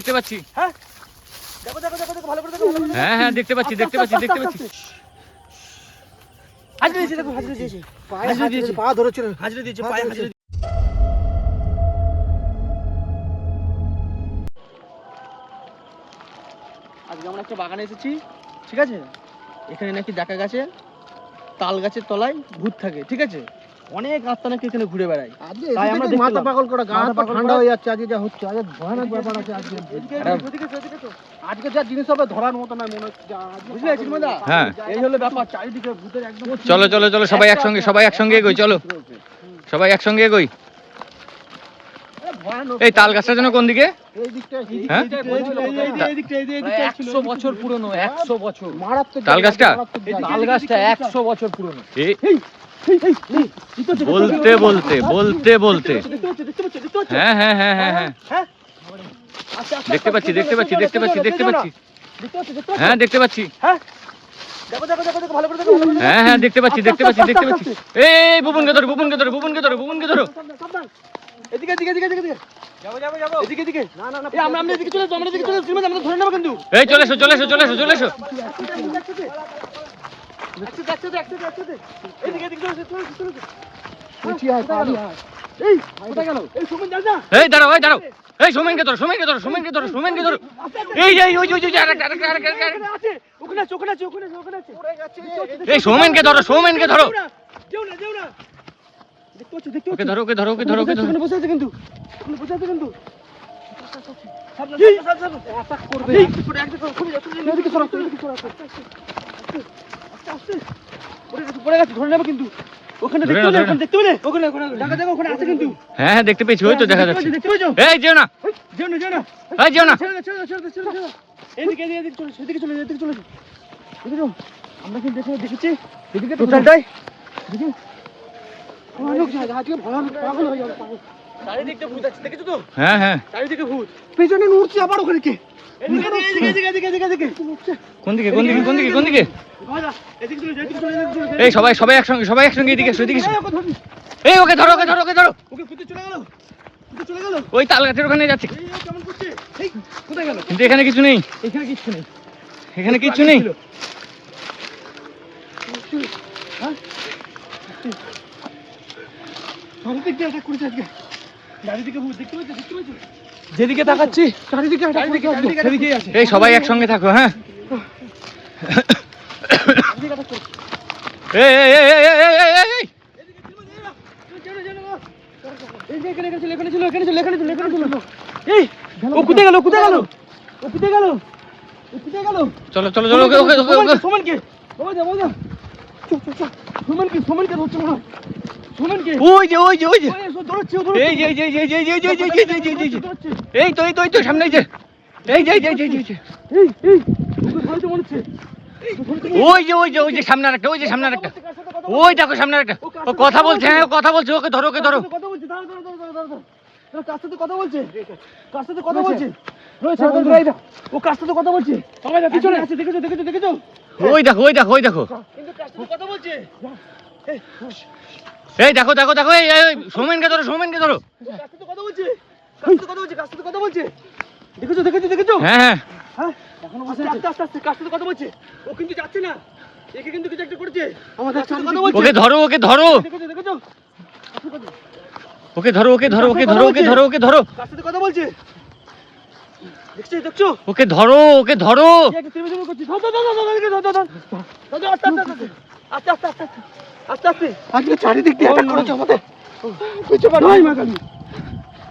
দেখতে পাচ্ছি। হ্যাঁ দেখো দেখো দেখো দেখো ভালো করে দেখো হ্যাঁ হ্যাঁ দেখতে পাচ্ছি দেখতে পাচ্ছি দেখতে পাচ্ছি। হাজরে দিয়েছে দেখো হাজরে দিয়েছে হাজরে দিয়েছে পা ধরেছিল হাজরে দিয়েছে পায়ে হাজরে আজকে আমরা একটা বাগানে এসেছি ঠিক আছে এখানে নাকি দেখা গেছে তাল গাছের তলায় ভূত থাকে ঠিক আছে অনেক আত্মা নাকি এখানে ঘুরে বেড়ায় তাই আমরা মাথা পাগল করা গা ঠান্ডা হয়ে যাচ্ছে আজকে যা হচ্ছে আজকে ভয়ানক ব্যাপার আছে আজকে আজকে যা জিনিস হবে ধরার মতো নয় মনে হচ্ছে বুঝলে চিন্ময়দা হ্যাঁ এই হলো ব্যাপার চারিদিকে ভূতের একদম চলো চলো চলো সবাই একসঙ্গে এগোই চলো সবাই একসঙ্গে এগোই। এই তাল গাছটা যেন কোন দিকে? হ্যাঁ 100 বছর পুরনো 100 বছর তাল গাছটা তাল গাছটা 100 বছর পুরনো বলতে বলতে বলতে বলতে হ্যাঁ হ্যাঁ হ্যাঁ হ্যাঁ হ্যাঁ দেখতে পাচ্ছি দেখতে পাচ্ছি দেখতে পাচ্ছি দেখতে পাচ্ছি হ্যাঁ দেখতে পাচ্ছি দেখো দেখো দেখো দেখো ভালো করে দেখো হ্যাঁ হ্যাঁ দেখতে পাচ্ছি দেখতে পাচ্ছি দেখতে পাচ্ছি। এই বুবুনকে ধরো বুবুনকে ধরো বুবুনকে ধরো বুবুনকে ধরো। এদিকে এদিকে এদিকে এদিকে যাবো যাবো যাবো এদিকে এদিকে না না না আমরা আমরা এদিকে চলে যাবো আমরা এদিকে চলে যাবো আমরা ধরে নেব কিন্তু এই চলে এসো চলে এসো চলে এসো চলে এসো। এদিকে এদিকে চলে চলে চলে কুচি আয় পারি আয় এই কোথায় গেল এই সুমন যাও না এই দাঁড়াও এই দাঁড়াও এই সোমেনকে ধরো সোমেনকে ধরো সোমেনকে ধরো সোমেনকে ধরো। এই এই ওই ওই আরেকটা আছে ওখানে আছে ওখানে আছে ওখানে আছে ওখানে আছে পড়ে গেছে এই সোমেনকে ধরো সোমেনকে ধরো। যেও না যেও না দেখতে পাচ্ছ দেখতে ওকে ধরো ওকে ধরো ওকে ধরো ওকে ধরো। ওখানে বসে আছে কিন্তু ওখানে বসে আছে কিন্তু অ্যাটাক করবে এদিকে সরো এদিকে সরো আস্তে পড়ে গেছে ধরে নেবে কিন্তু ওখানে দেখতে পেলে ওখানে দেখতে পেলে ওখানে ওখানে দেখা দেখো ওখানে আছে কিন্তু হ্যাঁ হ্যাঁ দেখতে পেয়েছি ওই তো দেখা যাচ্ছে। দেখতে পেয়েছো এই যেও না যেও না যেও না এই যেও না ছেড়ে দাও ছেড়ে দাও ছেড়ে দাও ছেড়ে দাও এদিকে এদিকে চলে এদিকে চলে এদিকে চলে দেখো আমরা কিন্তু দেখেছি এদিকে টোটালটাই দেখো অনেক জায়গা আজকে ভয়ানক পাগল হয়ে যাবে চারিদিকে ভূত আছে দেখেছো তো হ্যাঁ হ্যাঁ চারিদিকে ভূত পেছনে নড়ছে আবার ওখানে কে এদিকে এদিকে এদিকে এদিকে এদিকে কোন দিকে কোন দিকে কোন দিকে কোন দিকে? এদিকে চলে এদিকে চলে এদিকে চলে এই সবাই একসঙ্গে এদিকে এসো এদিকে এসো। এই ওকে ধরো ওকে ধরো ওকে ধরো। ওকে ভূত চলে গেল ভূত চলে গেল ওই তাল গাছের ওখানে যাচ্ছে এই কেমন করছে এই কোথায় গেল কিন্তু এখানে কিছু নেই এখানে কিচ্ছু নেই এখানে কিছু নেই। হ্যাঁ চারিদিকে অ্যাটাক করেছে আজকে চারিদিকে ভূত দেখতে পাচ্ছ যেদিকে তাকাচ্ছি চারিদিকে সেদিকেই আছে। এই সবাই একসঙ্গে থাকো হ্যাঁ। এই এই এই এই এই এই এই এই এই যে এখানে ছিল এখানে ছিল এখানে ছিল এখানে ছিল এখানে ছিল এই ও কোথায় গেল কোথায় গেল ও কোথায় গেল ও কোথায় গেল চলো চলো চলো ওকে ওকে ওকে সুমন কে বাবা যা চল সুমন কে ধরছে মনে হয় সুমন কে ওই যে ওই যে ওই যে ধরছে এই যে এই যে এই যে এই যে এই যে এই যে এই যে এই যে এই তো এই তো এই তো সামনে এই যে এই যে এই যে এই যে এই যে এই ওকে ধরতে মনে হচ্ছে ওই যে সামনে আরেকটা ওই যে সামনে আরেকটা ওই দেখো সামনে আরেকটা ও কথা বলছে হ্যাঁ কথা বলছে ওকে ধরো ওকে ধরো। কথা বলছে ধরো কার সাথে কথা বলছে কার সাথে কথা বলছে রয়েছে ও কার সাথে কথা বলছে সবাই পিছনে আছে দেখেছো দেখেছো দেখেছো ওই দেখো ওই দেখো ওই দেখো কিন্তু কার সাথে কথা বলছে এই দেখো দেখো দেখো এই এই সোমেনকে ধরো সোমেনকে ধরো। কার সাথে কথা বলছে কার সাথে কথা বলছে কার সাথে কথা বলছে দেখেছো দেখেছো দেখেছো হ্যাঁ হ্যাঁ হ্যাঁ এখনো বসে আছে আস্তে আস্তে কার সাথে কথা বলছে ও কিন্তু যাচ্ছে না একে কিন্তু কিছু একটা করেছে আমাদের সাথে কথা বলছে ওকে ধরো ওকে ধরো দেখেছো দেখেছো ওকে ধরো ওকে ধরো ওকে ধরো ওকে ধরো ওকে ধরো কার সাথে কথা বলছে দেখছো দেখছো ওকে ধরো ওকে ধরো। একে তুমি তুমি করছিস ধর আস্তে আস্তে আস্তে আস্তে আস্তে আজকে চারিদিক দিয়ে অ্যাটাক করেছে আমাদের কিছু বা জয় মা কালী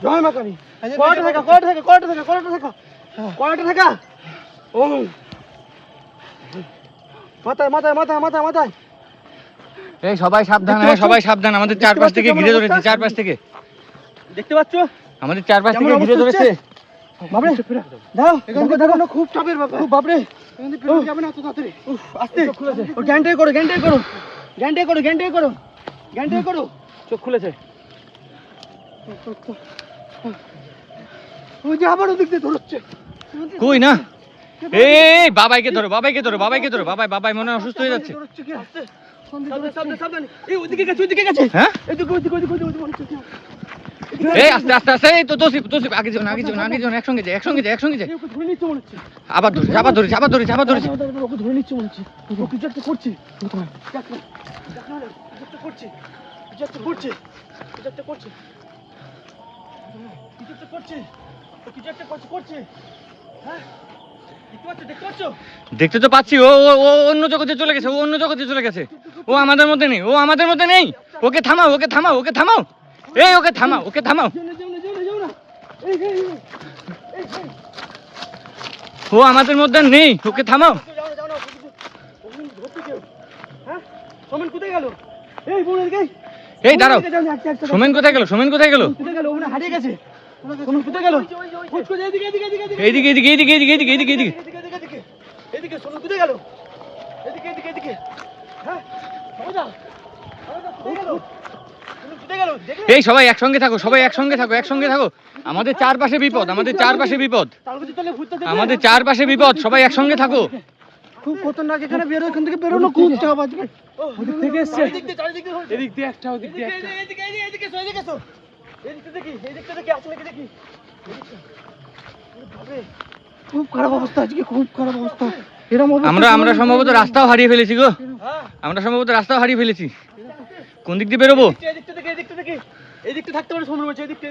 জয় মা কালী কোয়াটা থাকা কোয়াটা থাকা কোয়াটা থাকা কোয়াটা থাকা কোয়াটা থাকা ও মাথায় মাথায় মাথায় মাথায় মাথায় এই সবাই সাবধান হ্যাঁ সবাই সাবধান আমাদের চারপাশ থেকে ঘিরে ধরেছে চারপাশ থেকে দেখতে পাচ্ছ আমাদের চারপাশ থেকে ঘিরে ধরেছে। বাবরে দাও এখানে দেখো খুব চাপের ব্যাপার খুব বাবরে এখানে পেরোতে যাবে না এত তাড়াতাড়ি আস্তে ও গ্যান্টাই করো গ্যান্টাই করো গ্যান্টাই করো গ্যান্টাই করো গ্যান্টাই করো চোখ খুলেছে ওই যে আবার ওদিক দিয়ে ধরছে কই না এই বাবাইকে ধরো বাবাইকে ধরো বাবাইকে ধরো বাবাই মনে হয় অসুস্থ হয়ে যাচ্ছে। সাবধান সাবধান এই ওদিকে গেছে হ্যাঁ এদিকে ওদিকে ওদিকে ওদিকে এই আস্তে আস্তে আস্তে, এই তো তোসিফ তোসিফ আগে যাও না, আগে যাও না, আগে যাও না, একসঙ্গে যাই, একসঙ্গে যাই, একসঙ্গে যাই। ওকে ধরে নিচ্ছে মনে হচ্ছে। আবার ধরেছি, আবার ধরেছি, আবার ধরেছি, আবার ধরেছি। ওকে ধরে নিচ্ছে মনে হচ্ছে। ও কিছু একটা করছে। দেখ না, দেখ না, কিছু একটা করছে, কিছু একটা করছে, কিছু একটা করছে, কিছু একটা করছে, ও কিছু একটা করছে। হ্যাঁ, দেখতে পাচ্ছ, দেখতে পাচ্ছ? দেখতে তো পাচ্ছি, ও ও ও অন্য জগতে চলে গেছে, ও অন্য জগতে চলে গেছে। ও আমাদের মধ্যে নেই, ও আমাদের মধ্যে নেই। ওকে থামাও, ওকে থামাও, ওকে থামাও। এই ওকে থামাও, ওকে থামাও। যাও না। এই, ও আমাদের মধ্যে নেই, ওকে থামাও। যাও না, ওকে ধরতে কেউ। হ্যাঁ, সোমেন কোথায় গেল? এই বোন এদিকে। এই দাঁড়াও, সোমেন কোথায় গেল? সোমেন কোথায় গেল? কোথায় গেল? ওখানে হারিয়ে গেছে। সোমেন কোথায় গেল? খোঁজ করে এদিকে। এইদিকে এইদিকে এইদিকে এইদিকে এইদিকে এইদিকে এইদিকে। এদিকে সোমেন কোথায় গেল? এদিকে। হ্যাঁ, সমঝা কোথায় গেল? সোমেন কোথায় গেল? দেখলে? এই সবাই একসঙ্গে থাকো, সবাই একসঙ্গে থাকো, একসঙ্গে থাকো। আমাদের চারপাশে বিপদ, আমাদের চারপাশে বিপদ, তালগুজি তলে ভূতটা দেখলে? আমাদের চারপাশে বিপদ, সবাই একসঙ্গে থাকো। খুব খতরনাক, এখানে বেরো, এখান থেকে বেরোনো খুব চাপ আজকে। ওদিক থেকে এসছে। এদিক দিয়ে একটা, ওদিক দিয়ে একটা। এদিকে এসো। এদিকটা দেখি, আছে নাকি দেখি। খুব খারাপ অবস্থা আজকে, খুব খারাপ অবস্থা। এরকম অবস্থা আমরা সম্ভবত রাস্তাও হারিয়ে ফেলেছি গো, আমরা সম্ভবত রাস্তাও হারিয়ে ফেলেছি। কোন দিক দিয়ে বেরোবো? এদিকটা দেখি। এদিকটা থাকতে পারে সময় বলছে, এদিকটা।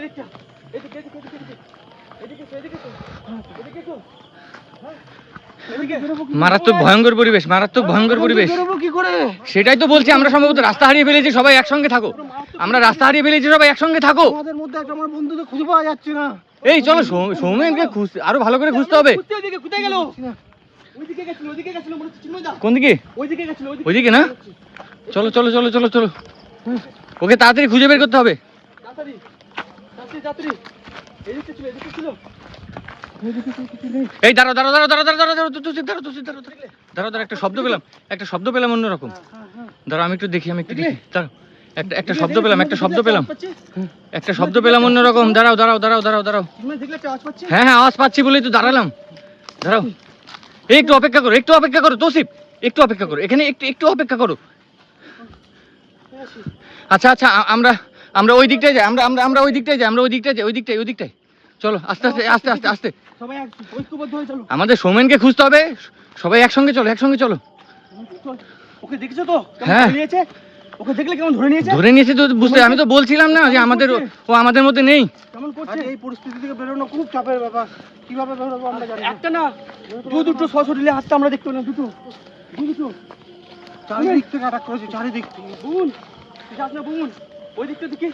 এদিকে এসো। মারাত্মক ভয়ঙ্কর পরিবেশ, মারাত্মক ভয়ঙ্কর পরিবেশ। বেরোবো কি করে? সেটাই তো বলছি, আমরা সম্ভবত রাস্তা হারিয়ে ফেলেছি, সবাই একসঙ্গে থাকো। আমরা রাস্তা হারিয়ে ফেলেছি, সবাই একসঙ্গে থাকো। আমাদের মধ্যে একটা আমার বন্ধুদের খুঁজে পাওয়া যাচ্ছে না। এই চলো সৌমেনকে খুঁজতে, আরো ভালো করে খুঁজতে হবে। কোথায় গেল? ওইদিকে গেছিল মনে হচ্ছে, চিন্ময়দা। কোন দিকে? ওইদিকে গেছিল, ওইদিকে না? চলো চলো চলো চলো চলো, ওকে তাড়াতাড়ি খুঁজে বের করতে হবে। তাড়াতাড়ি। এদিকে ছিল। এই দাঁড়াও, একটা শব্দ পেলাম অন্যরকম। দাঁড়াও, আমি একটু দেখি, দাঁড়াও, একটা শব্দ পেলাম, একটা শব্দ পেলাম অন্যরকম। দাঁড়াও। দেখলে একটা আওয়াজ পাচ্ছি। হ্যাঁ আওয়াজ পাচ্ছি বলেই তো দাঁড়ালাম। দাঁড়াও, এই একটু অপেক্ষা করো তোসিফ, একটু অপেক্ষা করো, এখানে একটু অপেক্ষা করো। আচ্ছা আমরা ওই দিকটায় যাই, আমরা ওই দিকটায় যাই, ওই দিকটায়। চলো আস্তে আস্তে। সবাই ঐক্যবদ্ধ হয়ে চলো। আমাদের সৌমেনকে খুঁজতে হবে, সবাই একসঙ্গে চলো। ওকে দেখেছো তো? হ্যাঁ। ধরে নিয়েছে। ওকে দেখলে কেমন ধরে নিয়েছে তো বুঝতে, আমি তো বলছিলাম না যে ও আমাদের মধ্যে নেই। কেমন করছে? এই পরিস্থিতি থেকে বেরোনো খুব চাপের ব্যাপার। কিভাবে বেরোবো আমরা জানি না। একটা না, দুটো সশরীরে হাতটা আমরা দেখতে পেলাম, দুটো। চারিদিক থেকে অ্যাটাক করেছে, চারিদিক থেকে। বুন, যাস না বুন। ওই দিকটা দেখি।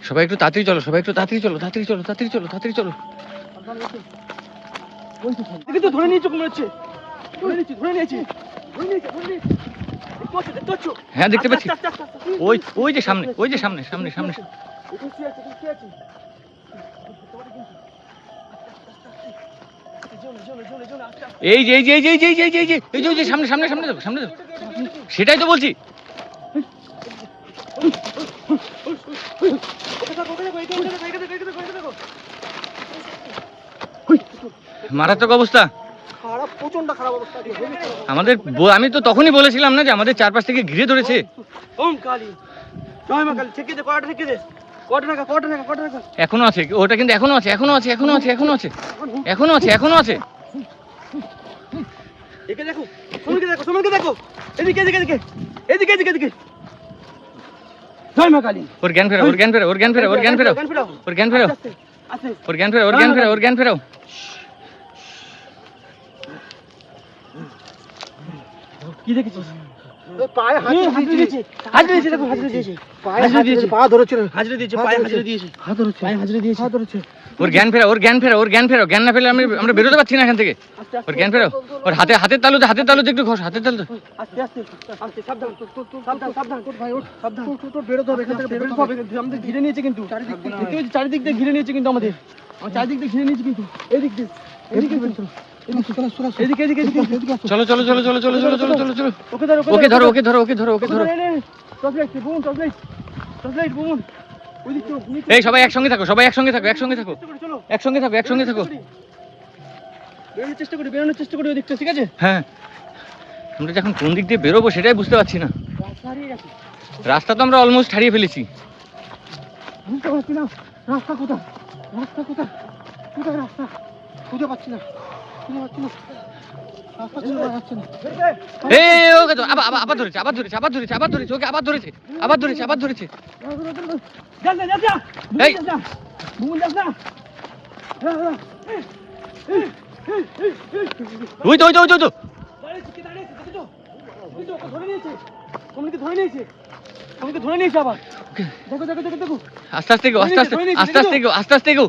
সবাই একটু তাড়াতাড়ি চলো। দেখি তো, ধরে নিয়েছে মনে হচ্ছে। ধরে নিয়েছে। দেখতে পাচ্ছ? হ্যাঁ দেখতে পাচ্ছি, আস্তে। ওই যে সামনে। দেখতে আছি। এই যে সামনে দাও। সেটাই তো বলছি। মারাত্মক অবস্থা, প্রচন্ড খারাপ অবস্থা। আমি তো তখনই বলেছিলাম না যে আমাদের চারপাশ থেকে ঘিরে ধরেছে। ওম কালী, জয় মা কালী। থেকে দে, কটা থেকে দে। কটা টাকা। এখনো আছে ওটা, কিন্তু এখনো আছে। একে দেখো, সোমনকে দেখো। এদিকে। জয় মা কালী। ওর জ্ঞান ফেরাও। কি দেখেছিস? পায়ে হাত দিয়েছে। দেখো, হাজরে দিয়েছে। পা ধরেছে। হাজরে দিয়েছে। ওর জ্ঞান ফেরাও। জ্ঞান না ফেলে আমরা বেরোতে পারছি না এখান থেকে। ওর জ্ঞান ফেরাও। ওর হাতের তালুতে একটু ঘষ, আস্তে। সাবধান। ভাই ওঠ, সাবধান। বেরোতে হবে, এখান থেকে বেরোতে হবে। আমাদের ঘিরে নিয়েছে কিন্তু। চারিদিক দিয়ে ঘিরে নিয়েছে কিন্তু আমাদের। এদিক দিয়ে। এদিকে চলো। ওকে ধরো। টর্চলাইট বুন। এই সবাই একসঙ্গে থাকো, সবাই একসঙ্গে থাকো, একসঙ্গে থাকো, একসঙ্গে থাকো, একসঙ্গে থাকো। বেরোনোর চেষ্টা করি ওই দিকটা, ঠিক আছে? হ্যাঁ, আমরা যখন কোন দিক দিয়ে বেরোবো সেটাই বুঝতে পারছি না। রাস্তা তো আমরা অলমোস্ট হারিয়ে ফেলেছি। বুঝতে পারছি না রাস্তা কোথায়, রাস্তা কোথায়, কোথায় রাস্তা খুঁজে পাচ্ছি না, খুঁজে পাচ্ছি না, রাস্তা খুঁজে পাওয়া যাচ্ছে না। এই ওকে তো আবার আবার আবার ধরেছে, আবার ধরেছে, আবার ধরেছে, আবার ধরেছে, ওকে আবার ধরেছে, আবার ধরেছে, আবার ধরেছে। যাস না, যাস না, এই। যাস না, বুবুন যাস না। ওই তো ওই তো ওই তো ওই তো। দাঁড়িয়েছে, কি দাঁড়িয়েছে, দেখেছো? দেখেছো, ওকে ধরে নিয়েছে, কমলিকে ধরে নিয়েছে, কমলিকে ধরে নিয়েছে আবার। দেখো দেখো দেখো দেখো, আস্তে আস্তে গো, আস্তে আস্তে, আস্তে আস্তে গো, আস্তে আস্তে গো,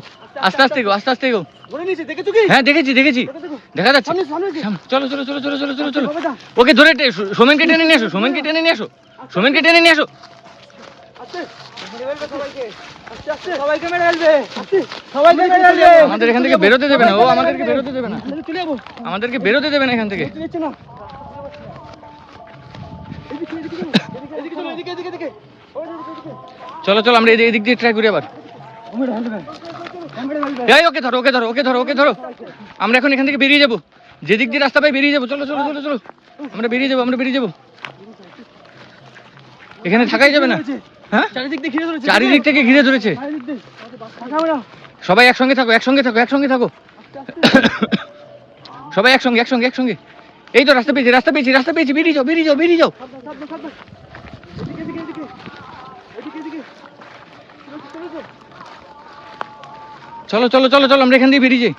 আস্তে আস্তে গো, আস্তে আস্তে গো। ধরে নিয়েছে, দেখেছো কি? হ্যাঁ দেখেছি দেখেছি, দেখো, দেখো। দেখা যাচ্ছে। সামনে, সামনে যে। চলো চলো চলো চলো চলো চলো চলো। বাবা যা। ওকে ধরে সোমেনকে টেনে নিয়ে আসো, সোমেনকে টেনে নিয়ে আসো, সোমেনকে টেনে নিয়ে আসো। আস্তে, মেরে ফেলবে সবাইকে। আস্তে আস্তে, সবাইকে মেরে ফেলবে। আস্তে, সবাইকে মেরে ফেলবে। আমাদের এখান থেকে বেরোতে দেবে না, ও আমাদেরকে বেরোতে দেবে না, নাহলে চলে যাবো। আমাদেরকে বেরোতে দেবে না এখান থেকে। চলে যাচ্ছে না। এদিকে, এদিকে চলো, এদিকে চলো, এদিকে, এদিকে, এদিকে। ওই এদিকে, এদিকে। চলো চলো আমরা এদিক দিয়ে ট্রাই করি আবার। মেরে ফেলবে, মেরে ফেলবে। এই ওকে ধরো, ওকে ধরো, ওকে ধরো, ওকে ধরো। আমরা এখন এখান থেকে বেরিয়ে যাবো, যেদিক দিয়ে রাস্তা পাই বেরিয়ে যাবো। চলো চলো চলো চলো, আমরা বেরিয়ে যাবো, আমরা বেরিয়ে যাবো। এখানে থাকাই যাবে না। হ্যাঁ, চারিদিক দিয়ে ঘিরে ধরেছে। চারিদিক থেকে ঘিরে ধরেছে। চারিদিক দিয়ে। তাকাও না। সবাই একসঙ্গে থাকো, একসঙ্গে থাকো, একসঙ্গে থাকো। সবাই একসঙ্গে একসঙ্গে একসঙ্গে। এই তো রাস্তা পেয়েছি, রাস্তা পেয়েছি, রাস্তা পেয়েছি। বেরিয়ে যাও, বেরিয়ে যাও, বেরিয়ে যাও। সাবধান, সাবধান, সাবধান। এদিকে, এদিকে, এদিকে। এদিকে, এদিকে। চলো, চলো, চলো। চলো চলো চলো চলো, আমরা এখান দিয়ে বেরিয়ে যাই।